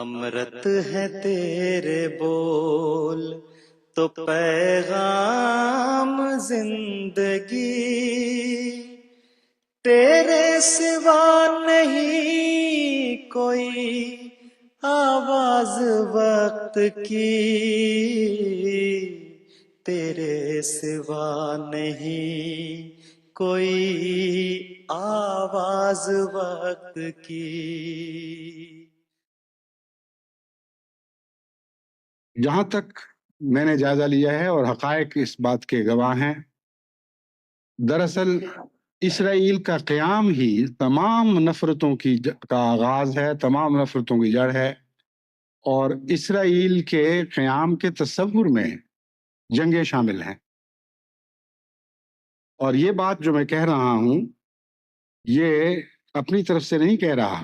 امرت ہے تیرے بول تو پیغام زندگی، تیرے سوا نہیں کوئی آواز وقت کی، تیرے سوا نہیں کوئی آواز وقت کی۔ جہاں تک میں نے جائزہ لیا ہے اور حقائق اس بات کے گواہ ہیں، دراصل اسرائیل کا قیام ہی تمام نفرتوں کا آغاز ہے، تمام نفرتوں کی جڑ ہے، اور اسرائیل کے قیام کے تصور میں جنگیں شامل ہیں۔ اور یہ بات جو میں کہہ رہا ہوں یہ اپنی طرف سے نہیں کہہ رہا،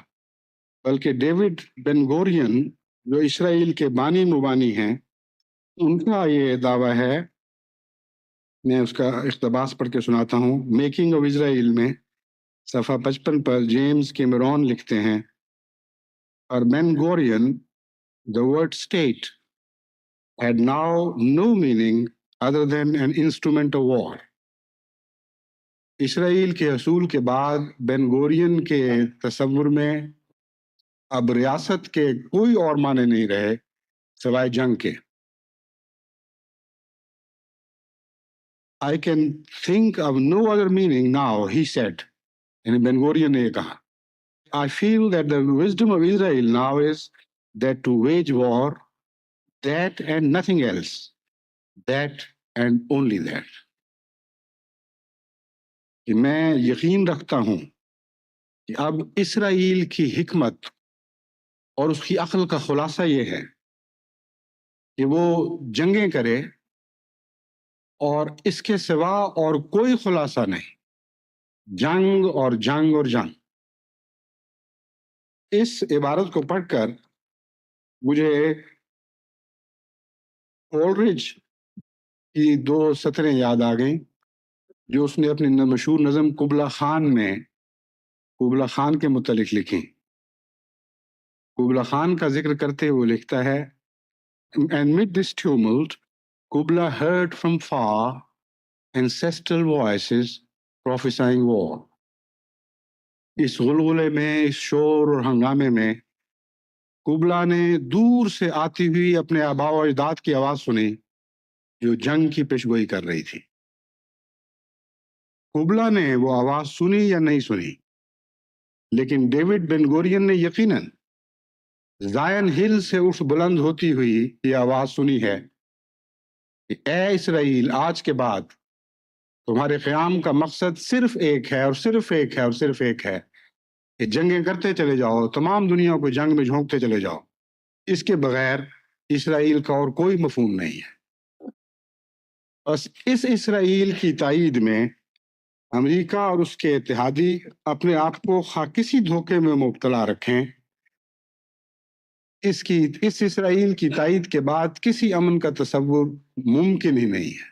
بلکہ ڈیوڈ بن گورین جو اسرائیل کے بانی مبانی ہیں ان کا یہ دعویٰ ہے۔ میں اس کا اقتباس پڑھ کے سناتا ہوں۔ میکنگ آف اسرائیل میں صفحہ 55 پر جیمز کیمرون لکھتے ہیں، اور بن گورین the word state had now no meaning other than an instrument of war۔ اسرائیل کے حصول کے بعد بن گورین کے تصور میں اب ریاست کے کوئی اور معنی نہیں رہے سوائے جنگ کے۔ I can think of no other meaning now, he said۔ یعنی بن گورین نے یہ کہا، I feel that the wisdom of Israel now is that to wage war, that and nothing else, that and only that۔ کہ میں یقین رکھتا ہوں کہ اب اسرائیل کی حکمت اور اس کی عقل کا خلاصہ یہ ہے کہ وہ جنگیں کرے، اور اس کے سوا اور کوئی خلاصہ نہیں، جنگ اور جنگ اور جنگ۔ اس عبارت کو پڑھ کر مجھے اولڈرچ کی 2 سطریں یاد آ گئیں جو اس نے اپنی مشہور نظم قبلہ خان میں قبلہ خان کے متعلق لکھی۔ قبلہ خان کا ذکر کرتے ہوئے لکھتا ہے، And mid this tumult, Kubla heard from far ancestral voices prophesying war۔ اس غلغلے میں، اس شور اور ہنگامے میں قبلا نے دور سے آتی ہوئی اپنے آباء و اجداد کی آواز سنی جو جنگ کی پیشگوئی کر رہی تھی۔ قبلا نے وہ آواز سنی یا نہیں سنی، لیکن ڈیوڈ بن گورین نے یقیناً زائن ہل سے اٹھ بلند ہوتی ہوئی یہ آواز سنی ہے کہ اے اسرائیل، آج کے بعد تمہارے قیام کا مقصد صرف ایک ہے اور صرف ایک ہے اور صرف ایک ہے کہ جنگیں کرتے چلے جاؤ، تمام دنیا کو جنگ میں جھونکتے چلے جاؤ۔ اس کے بغیر اسرائیل کا اور کوئی مفہوم نہیں ہے۔ بس اس اسرائیل کی تائید میں امریکہ اور اس کے اتحادی اپنے آپ کو خواہ کسی دھوکے میں مبتلا رکھیں، اس اسرائیل کی تائید کے بعد کسی امن کا تصور ممکن ہی نہیں ہے۔